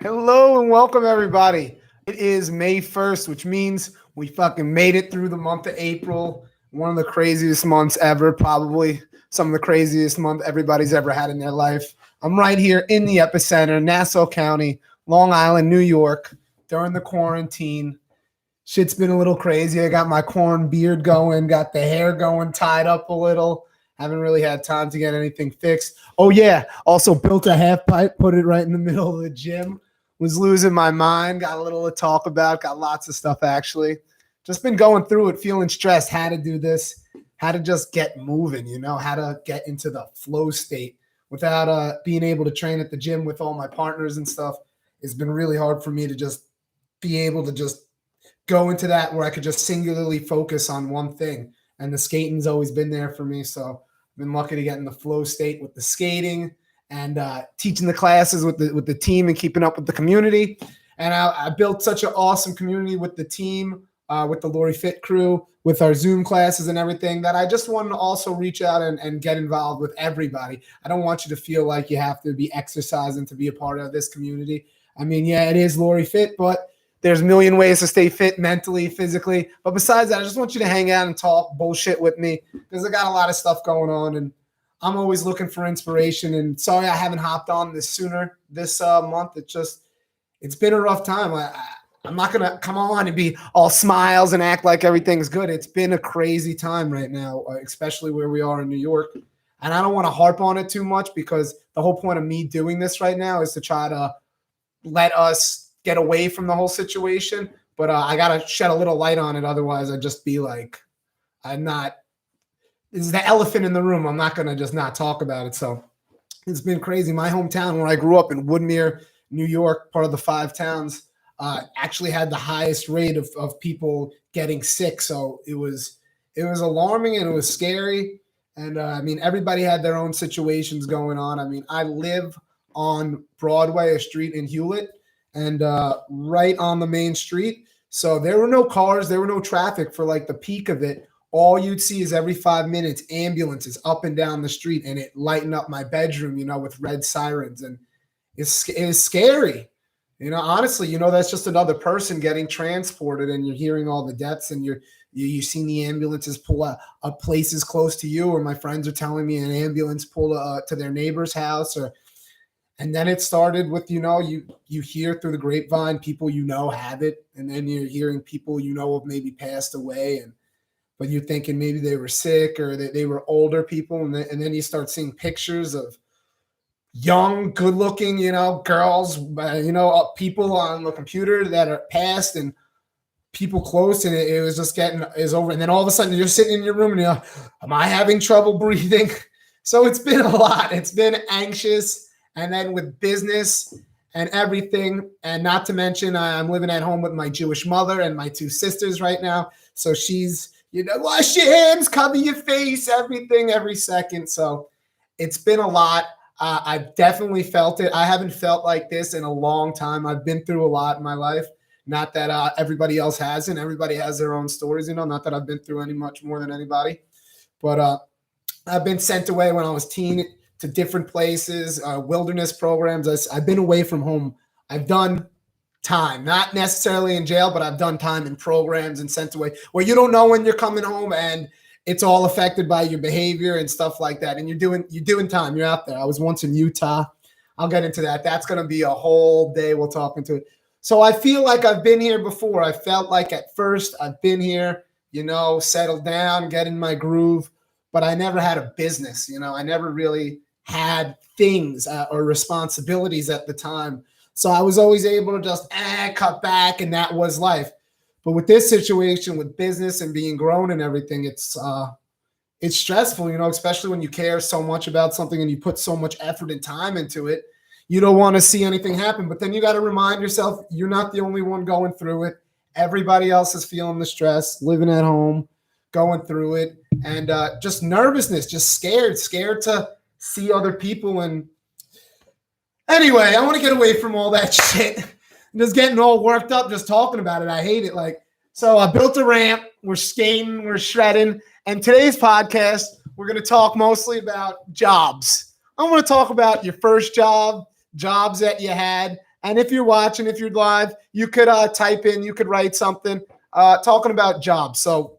Hello and welcome, everybody. It is May 1st, which means we fucking made it through the month of April. One of the craziest months ever, probably some of the craziest month everybody's ever had in their life. I'm right here in the epicenter, Nassau County, Long Island, New York, during the quarantine. Shit's been a little crazy. I got my corn beard going, got the hair going, tied up a little. Haven't really had time to get anything fixed. Oh, yeah. Also built a half pipe, put it right in the middle of the gym. Was losing my mind. Got a little to talk about. Got lots of stuff, actually. Just been going through it, feeling stressed. How to do this. How to just get moving, how to get into the flow state without being able to train at the gym with all my partners and stuff. It's been really hard for me to just be able to just go into that where I could just singularly focus on one thing. And the skating's always been there for me. So I've been lucky to get in the flow state with the skating and teaching the classes with the team and keeping up with the community. And I built such an awesome community with the team, with the Lurie Fit crew, with our Zoom classes and everything, that I just wanted to also reach out and get involved with everybody. I don't want you to feel like you have to be exercising to be a part of this community. I mean, yeah, it is Lurie Fit, but there's a million ways to stay fit mentally, physically. But besides that, I just want you to hang out and talk bullshit with me because I got a lot of stuff going on and I'm always looking for inspiration. And sorry I haven't hopped on this sooner this month. It's been a rough time. I'm not going to come on and be all smiles and act like everything's good. It's been a crazy time right now, especially where we are in New York. And I don't want to harp on it too much because the whole point of me doing this right now is to try to let us get away from the whole situation, but I got to shed a little light on it. Otherwise I'd just be like, this is the elephant in the room. I'm not going to just not talk about it. So it's been crazy. My hometown where I grew up in Woodmere, New York, part of the 5 towns, actually had the highest rate of people getting sick. So it was alarming and it was scary. And I mean, everybody had their own situations going on. I mean, I live on Broadway, a street in Hewlett, and right on the main street. So there were no cars, there were no traffic for like the peak of it. All you'd see is every 5 minutes, ambulances up and down the street, and it lightened up my bedroom, with red sirens. And it's scary. Honestly, that's just another person getting transported and you're hearing all the deaths and you've seen the ambulances pull up places close to you, or my friends are telling me an ambulance pulled to their neighbor's house. And then it started with, you hear through the grapevine, people have it. And then you're hearing people have maybe passed away. But you're thinking maybe they were sick or they were older people. And then you start seeing pictures of young, good looking, girls, people on the computer that are passed and people close. And it was just is over. And then all of a sudden you're sitting in your room and you're like, am I having trouble breathing? So it's been a lot. It's been anxious. And then with business and everything, and not to mention, I'm living at home with my Jewish mother and my 2 sisters right now. So she's, wash your hands, cover your face, everything, every second. So it's been a lot. I've definitely felt it. I haven't felt like this in a long time. I've been through a lot in my life. Not that everybody else hasn't. Everybody has their own stories, not that I've been through any much more than anybody. But I've been sent away when I was teen to different places, wilderness programs. I've been away from home. I've done time, not necessarily in jail, but I've done time in programs and sent away where you don't know when you're coming home and it's all affected by your behavior and stuff like that. And you're doing time. You're out there. I was once in Utah. I'll get into that. That's going to be a whole day. We'll talk into it. So I feel like I've been here before. I felt like at first I've been here, settled down, get in my groove, but I never had a business. I never really had things or responsibilities at the time. So I was always able to just cut back, and that was life. But with this situation, with business and being grown and everything, it's stressful, especially when you care so much about something and you put so much effort and time into it. You don't want to see anything happen. But then you got to remind yourself you're not the only one going through it. Everybody else is feeling the stress, living at home, going through it, and just nervousness, just scared to see other people. And anyway, I want to get away from all that shit. I'm just getting all worked up just talking about it. I hate it. So I built a ramp. We're skating. We're shredding. And today's podcast, we're going to talk mostly about jobs. I want to talk about your first job, jobs that you had, And if you're watching, if you're live, you could type in, you could write something talking about jobs. So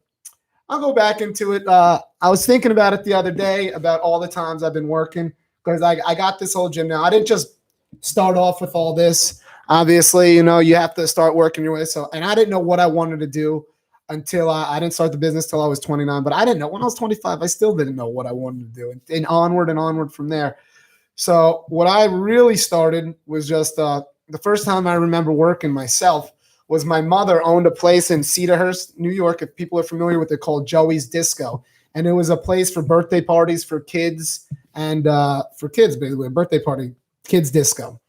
I'll go back into it. I was thinking about it the other day about all the times I've been working because I got this whole gym now. I didn't just start off with all this. Obviously, you have to start working your way. So, and I didn't know what I wanted to do until I didn't start the business till I was 29. But I didn't know when I was 25. I still didn't know what I wanted to do, and onward from there. So what I really started was just the first time I remember working myself was my mother owned a place in Cedarhurst, New York. If people are familiar with it, called Joey's Disco. And it was a place for birthday parties for kids and for kids, basically, a birthday party, kids disco.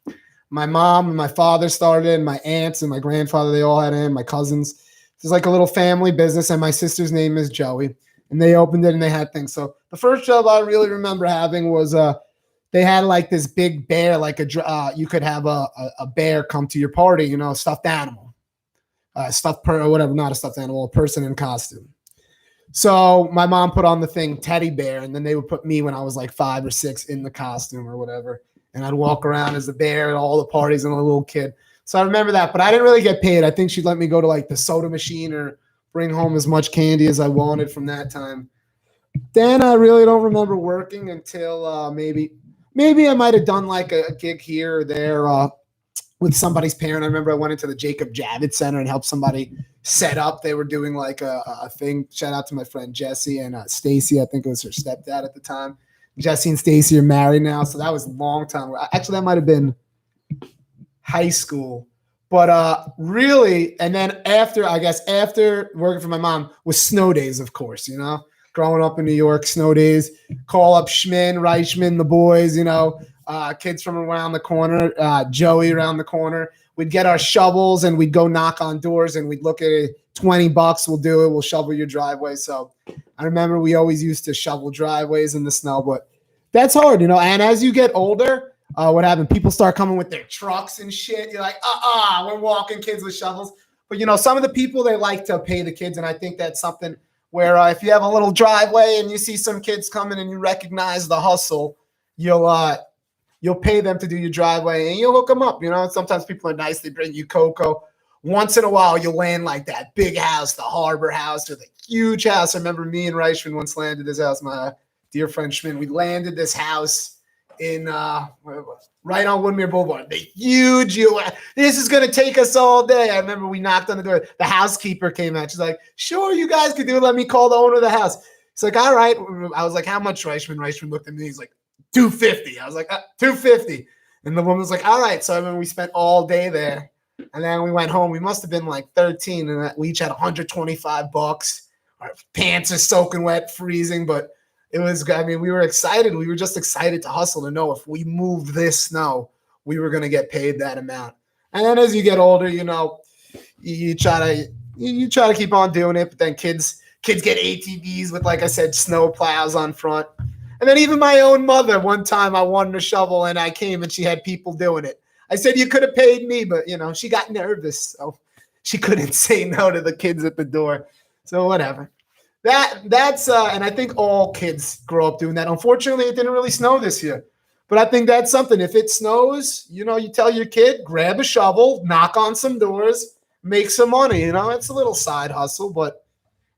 My mom and my father started, and my aunts and my grandfather, they all had in, my cousins. It was like a little family business, and my sister's name is Joey. And they opened it, and they had things. So the first job I really remember having was they had like this big bear, like you could have a bear come to your party, a stuffed animal, or whatever, not a stuffed animal, a person in costume. So my mom put on the thing teddy bear, and then they would put me when I was like 5 or 6 in the costume or whatever. And I'd walk around as the bear at all the parties and a little kid. So I remember that, but I didn't really get paid. I think she'd let me go to like the soda machine or bring home as much candy as I wanted from that time. Then I really don't remember working until maybe I might have done like a gig here or there with somebody's parent. I remember I went into the Jacob Javits Center and helped somebody set up. They were doing like a thing. Shout out to my friend Jesse and Stacy. I think it was her stepdad at the time. Jesse and Stacy are married now, so that was a long time. Actually, that might have been high school. But really, and then after working for my mom was snow days, of course, growing up in New York, snow days, call up Schmin, Reichman, the boys, kids from around the corner, Joey around the corner. We'd get our shovels and we'd go knock on doors and we'd look at it, $20, we'll do it, we'll shovel your driveway. So I remember we always used to shovel driveways in the snow, but that's hard, and as you get older, what happened? People start coming with their trucks and shit. You're like, we're walking kids with shovels. But, some of the people, they like to pay the kids, and I think that's something where if you have a little driveway and you see some kids coming and you recognize the hustle, you'll pay them to do your driveway and you'll hook them up. Sometimes people are nice. They bring you cocoa. Once in a while, you'll land like that big house, the Harbor House, or the huge house. I remember me and Reichman once landed this house, my dear friend Schmin. We landed this house in right on Woodmere Boulevard. The huge, this is going to take us all day. I remember we knocked on the door. The housekeeper came out. She's like, sure, you guys can do it. Let me call the owner of the house. He's like, all right. I was like, how much, Reichman? Reichman looked at me. He's like, $250. I was like, $250. And the woman was like, all right. So I remember we spent all day there. And then we went home. We must have been like 13, and we each had $125. Our pants are soaking wet, freezing, but it was, we were excited. We were just excited to hustle to know if we moved this snow, we were going to get paid that amount. And then as you get older, you try to keep on doing it. But then kids get ATVs with, like I said, snow plows on front. And then even my own mother, one time I wanted a shovel and I came and she had people doing it. I said, you could have paid me, but she got nervous. So she couldn't say no to the kids at the door. So whatever. That's and I think all kids grow up doing that. Unfortunately, it didn't really snow this year, but I think that's something. If it snows, you tell your kid, grab a shovel, knock on some doors, make some money. It's a little side hustle, but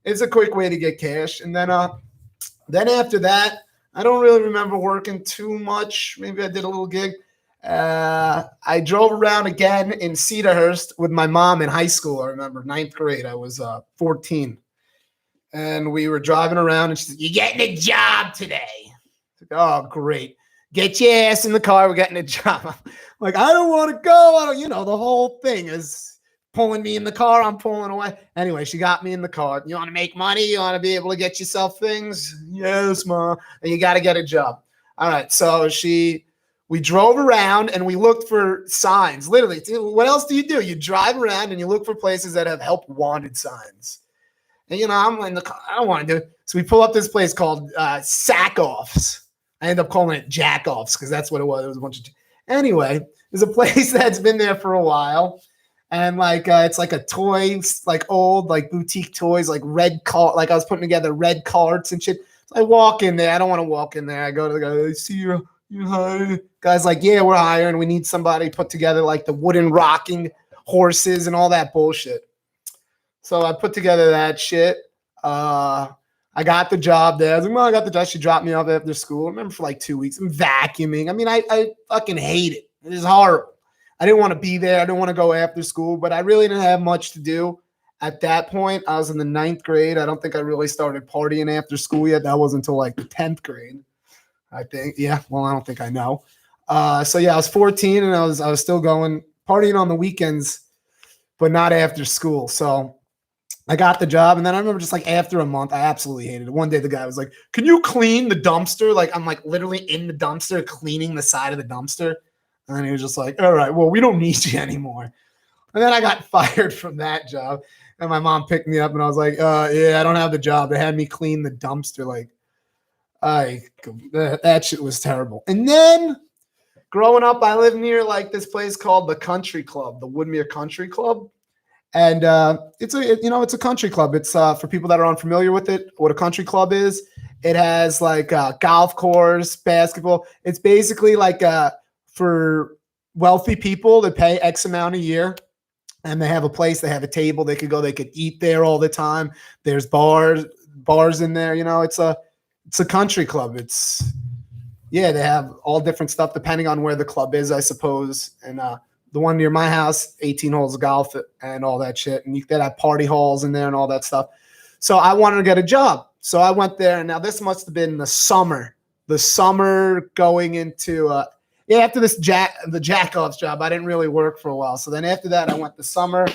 it's a quick way to get cash. And then after that, I don't really remember working too much. Maybe I did a little gig. I drove around again in Cedarhurst with my mom in high school. I remember 9th grade. I was 14. And we were driving around, and she said, you're getting a job today. Like, oh, great. Get your ass in the car. We're getting a job. I'm like, I don't want to go. The whole thing is pulling me in the car. I'm pulling away. Anyway, she got me in the car. You want to make money? You want to be able to get yourself things? Yes, Mom. And you got to get a job. All right. So we drove around and we looked for signs. Literally, what else do? You drive around and you look for places that have help wanted signs. And, I'm in the car. I don't want to do it. So we pull up this place called Sack-Offs. I end up calling it Jack-Offs because that's what it was. It was a bunch of anyway, there's a place that's been there for a while. And, it's like a toy, like old, like boutique toys, like red cart. I was putting together red carts and shit. So I walk in there. I don't want to walk in there. I go to the guy. I see You hiring? Guy's like, yeah, we're hiring. We need somebody to put together like the wooden rocking horses and all that bullshit. So I put together that shit. I got the job there. I was like, well, I got the job. She dropped me off after school. I remember for like 2 weeks. I'm vacuuming. I mean, I fucking hate it. It is horrible. I didn't want to be there. I didn't want to go after school, but I really didn't have much to do. At that point, I was in the 9th grade. I don't think I really started partying after school yet. That wasn't until like the 10th grade, I think. Yeah, well, I don't think I know. So yeah, I was 14 and I was still going partying on the weekends, but not after school. So I got the job, and then I remember just like after a month, I absolutely hated it. One day the guy was like, "Can you clean the dumpster?" Like I'm like literally in the dumpster cleaning the side of the dumpster. And then he was just like, "All right, well, we don't need you anymore." And then I got fired from that job. And my mom picked me up and I was like, yeah, I don't have the job. They had me clean the dumpster. Like, that shit was terrible. And then growing up, I lived near like this place called the Country Club, the Woodmere Country Club. And it's a country club. It's for people that are unfamiliar with it, what a country club is. It has like a golf course, basketball. It's basically like for wealthy people that pay X amount a year. And they have a place, they have a table, they could go, they could eat there all the time. There's bars in there. It's a country club. They have all different stuff depending on where the club is, I suppose. And the one near my house, 18 holes of golf and all that shit. And you could have party halls in there and all that stuff. So I wanted to get a job. So I went there. And now this must have been the summer going into after the Jackoff's job, I didn't really work for a while. So then after that, I went the summer.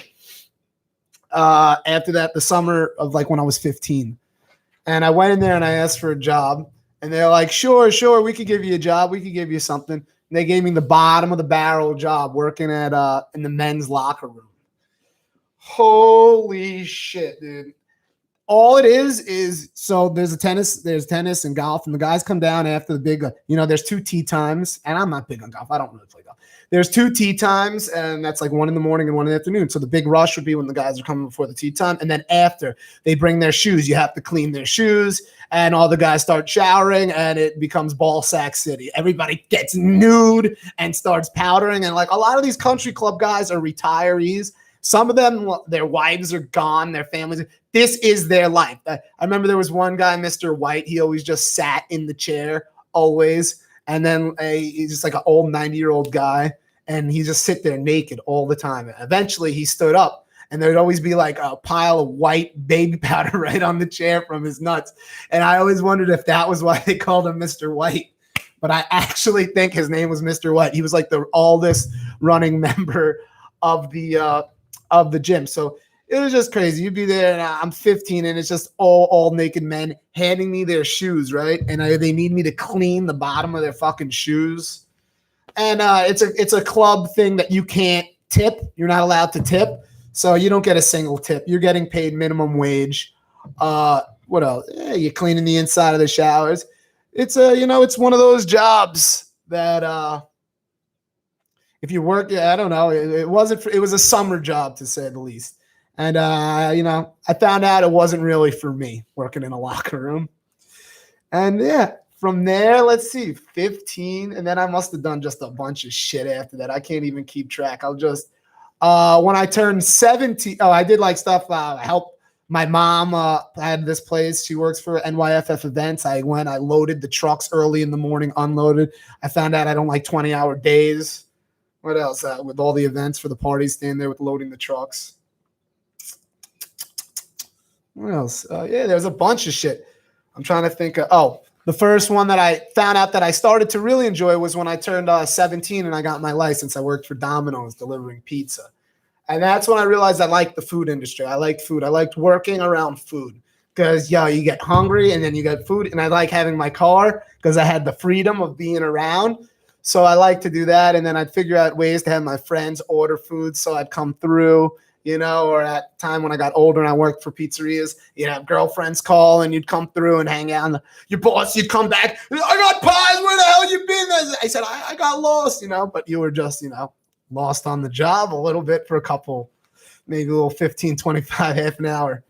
After that, the summer of like when I was 15. And I went in there and I asked for a job. And they're like, sure, we could give you a job. We could give you something. And they gave me the bottom of the barrel job working at in the men's locker room. Holy shit, dude. All it is so there's tennis and golf, and the guys come down after the big, there's 2 tee times, and I'm not big on golf. I don't really play golf. There's 2 tee times, and that's like 1 in the morning and 1 in the afternoon. So the big rush would be when the guys are coming before the tee time, and then after they bring their shoes, you have to clean their shoes, and all the guys start showering, and it becomes ball sack city. Everybody gets nude and starts powdering, and like a lot of these country club guys are retirees. Some of them, their wives are gone, their families. This is their life. I remember there was one guy, Mr. White. He always just sat in the chair, always. And then he's just like an old 90-year-old guy, and he just sit there naked all the time. And eventually, he stood up, and there'd always be like a pile of white baby powder right on the chair from his nuts. And I always wondered if that was why they called him Mr. White. But I actually think his name was Mr. White. He was like the oldest running member of the gym. So it was just crazy. You'd be there, and I'm 15, and it's just all naked men handing me their shoes, right? And they need me to clean the bottom of their fucking shoes. And it's a club thing that you can't tip. You're not allowed to tip, so you don't get a single tip. You're getting paid minimum wage. What else? You're cleaning the inside of the showers. It's it's one of those jobs that if you work, I don't know. It was a summer job, to say the least. And, I found out it wasn't really for me working in a locker room. And yeah, from there, let's see, 15. And then I must have done just a bunch of shit after that. I can't even keep track. I'll just, when I turned 17, I did like stuff, help my mom had this place. She works for NYFF events. I loaded the trucks early in the morning, unloaded. I found out I don't like 20-hour days. What else? With all the events for the parties, staying there with loading the trucks. What else? There's a bunch of shit. I'm trying to think of, the first one that I found out that I started to really enjoy was when I turned 17 and I got my license. I worked for Domino's delivering pizza. And that's when I realized I liked the food industry. I liked food. I liked working around food because, you get hungry and then you get food. And I like having my car because I had the freedom of being around. So I like to do that. And then I'd figure out ways to have my friends order food. So I'd come through, or at time when I got older and I worked for pizzerias, you'd have girlfriends call and you'd come through and hang out. And your boss, you'd come back. I got pies. Where the hell you been? I said, I got lost, but you were just, lost on the job a little bit for a couple, maybe a little 15, 25, half an hour.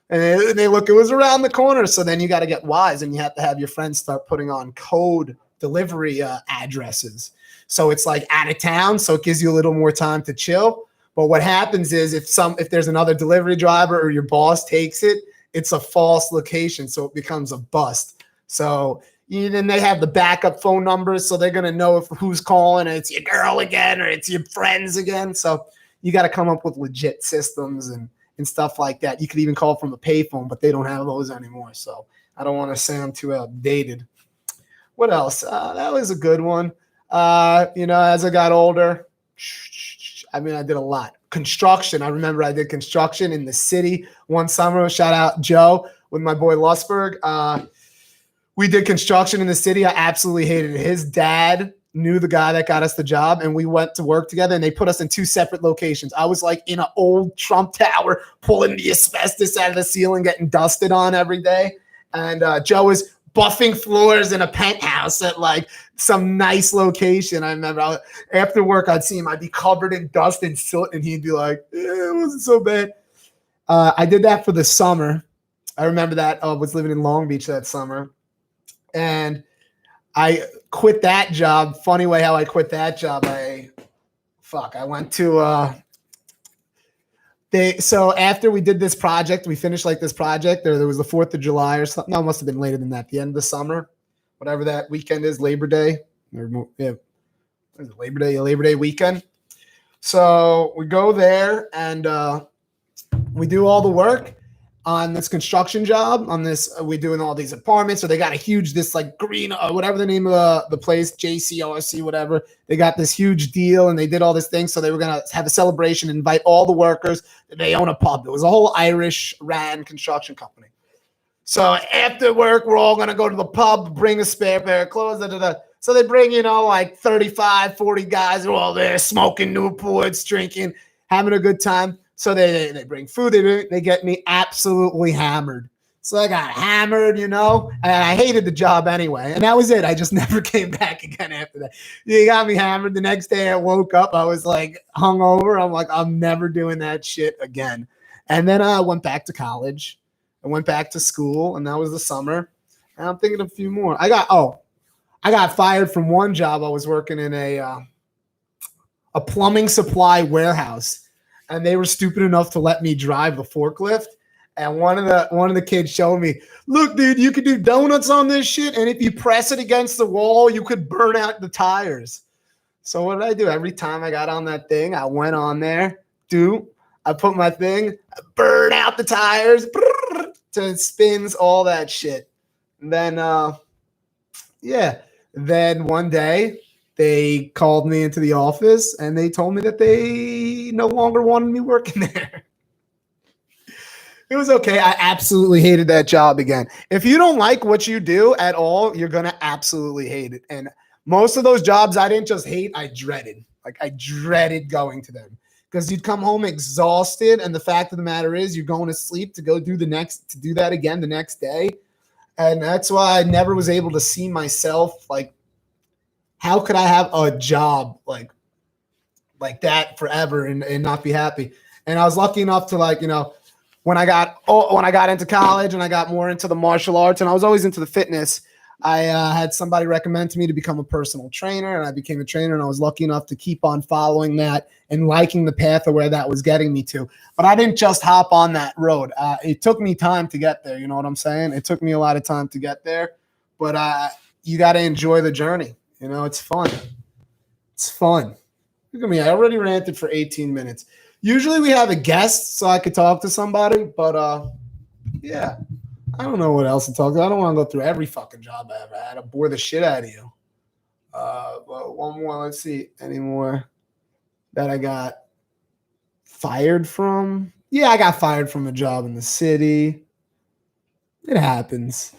And they look, it was around the corner. So then you got to get wise and you have to have your friends start putting on code delivery addresses. So it's like out of town, so it gives you a little more time to chill. But what happens is if there's another delivery driver or your boss takes it, it's a false location, so it becomes a bust. So then they have the backup phone numbers, so they're gonna know who's calling, and it's your girl again or it's your friends again. So you got to come up with legit systems and stuff like that. You could even call from a payphone, but they don't have those anymore. So I don't want to sound too outdated. What else? That was a good one. As I got older, I did a lot. Construction. I remember I did construction in the city one summer. Shout out Joe with my boy Lusberg. We did construction in the city. I absolutely hated it. His dad knew the guy that got us the job, and we went to work together, and they put us in 2 separate locations. I was like in an old Trump Tower, pulling the asbestos out of the ceiling, getting dusted on every day. And Joe was buffing floors in a penthouse at like some nice location. I remember after work, I'd see him. I'd be covered in dust and soot, and he'd be like, it wasn't so bad. I did that for the summer. I remember that. I was living in Long Beach that summer. And I quit that job. Funny way how I quit that job. I went to so after we did this project, we finished like this project. There was the 4th of July or something. No, it must have been later than that. The end of the summer, whatever that weekend is, Labor Day. What is it, Labor Day? Labor Day weekend. So we go there and we do all the work on this construction job. On this, we're doing all these apartments. So they got a huge, this like green, whatever the name of the place, JCRC, whatever. They got this huge deal, and they did all this thing. So they were gonna have a celebration, and invite all the workers. They own a pub. It was a whole Irish ran construction company. So after work, we're all gonna go to the pub, bring a spare pair of clothes. Da, da, da. So they bring, like 35, 40 guys. They're all there smoking Newports, drinking, having a good time. So they bring food. They get me absolutely hammered. So I got hammered, and I hated the job anyway. And that was it. I just never came back again after that. You got me hammered. The next day I woke up, I was like hungover. I'm like, I'm never doing that shit again. And then I went back to college. I went back to school, and that was the summer. And I'm thinking of a few more. I got fired from one job. I was working in a plumbing supply warehouse. And they were stupid enough to let me drive the forklift. And one of the kids showed me, look, dude, you could do donuts on this shit. And if you press it against the wall, you could burn out the tires. So what did I do? Every time I got on that thing, I went on there, I put my thing, burn out the tires, till it spins, all that shit. And then, then one day, they called me into the office, and they told me that they no longer wanted me working there. It was okay. I absolutely hated that job again. If you don't like what you do at all, you're going to absolutely hate it. And most of those jobs I didn't just hate, I dreaded. Like I dreaded going to them because you'd come home exhausted. And the fact of the matter is you're going to sleep to go do that again the next day. And that's why I never was able to see myself like, how could I have a job like that forever and not be happy? And I was lucky enough to when I got into college and I got more into the martial arts, and I was always into the fitness, I had somebody recommend to me to become a personal trainer, and I became a trainer, and I was lucky enough to keep on following that and liking the path of where that was getting me to. But I didn't just hop on that road. It took me time to get there. You know what I'm saying? It took me a lot of time to get there, but you got to enjoy the journey. It's fun. It's fun. Look at me. I already ranted for 18 minutes. Usually we have a guest so I could talk to somebody, but I don't know what else to talk to. I don't want to go through every fucking job I ever had. I'll bore the shit out of you. But one more. Let's see. Any more that I got fired from? Yeah, I got fired from a job in the city. It happens.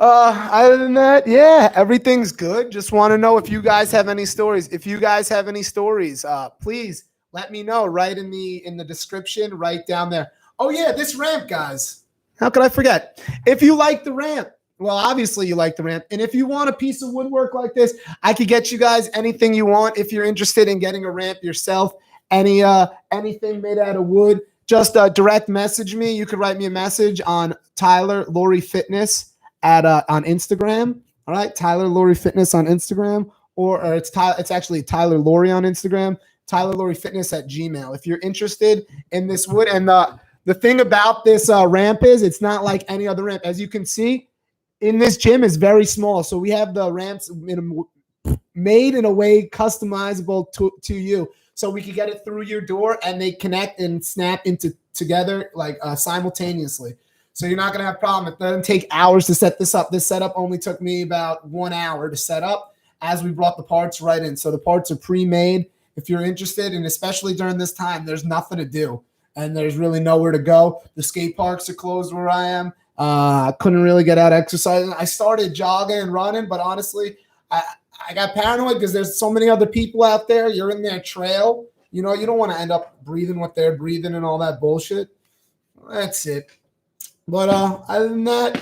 Other than that, everything's good. Just want to know if you guys have any stories. If you guys have any stories, please let me know right in the description, right down there. Oh yeah, this ramp, guys. How could I forget? If you like the ramp, well, obviously you like the ramp. And if you want a piece of woodwork like this, I could get you guys anything you want. If you're interested in getting a ramp yourself, anything made out of wood, just direct message me. You could write me a message on Tyler Lurie Fitness on Instagram, All right, Tyler Lurie Fitness on Instagram, or it's actually Tyler Lurie on Instagram. Tyler Lurie Fitness at Gmail. If you're interested in this wood, and the thing about this ramp is it's not like any other ramp. As you can see, in this gym is very small, so we have the ramps made in a way customizable to you, so we can get it through your door and they connect and snap into together like simultaneously. So you're not going to have a problem. It doesn't take hours to set this up. This setup only took me about 1 hour to set up as we brought the parts right in. So the parts are pre-made. If you're interested, and especially during this time, there's nothing to do and there's really nowhere to go. The skate parks are closed where I am. I couldn't really get out exercising. I started jogging and running, but honestly, I got paranoid because there's so many other people out there. You're in their trail. You know, you don't want to end up breathing what they're breathing and all that bullshit. That's it. But other than that,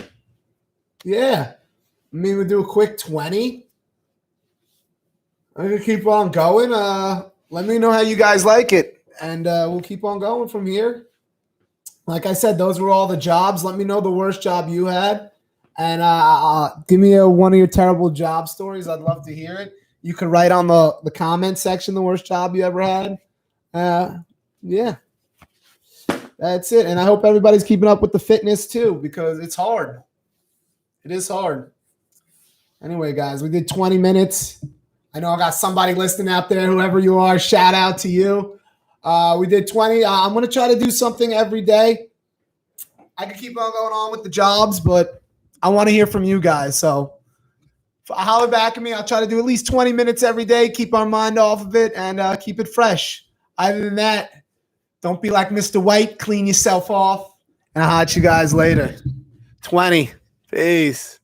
yeah. I mean, we'll do a quick 20. I'm going to keep on going. Let me know how you guys like it. And we'll keep on going from here. Like I said, those were all the jobs. Let me know the worst job you had. And give me one of your terrible job stories. I'd love to hear it. You could write on the comment section the worst job you ever had. Yeah. That's it. And I hope everybody's keeping up with the fitness too, because it's hard. It is hard. Anyway, guys, we did 20 minutes. I know I got somebody listening out there, whoever you are, shout out to you. We did 20. I'm going to try to do something every day. I could keep on going on with the jobs, but I want to hear from you guys. So holler back at me. I'll try to do at least 20 minutes every day, keep our mind off of it, and keep it fresh. Other than that, don't be like Mr. White. Clean yourself off. And I'll hot you guys later. 20. Peace.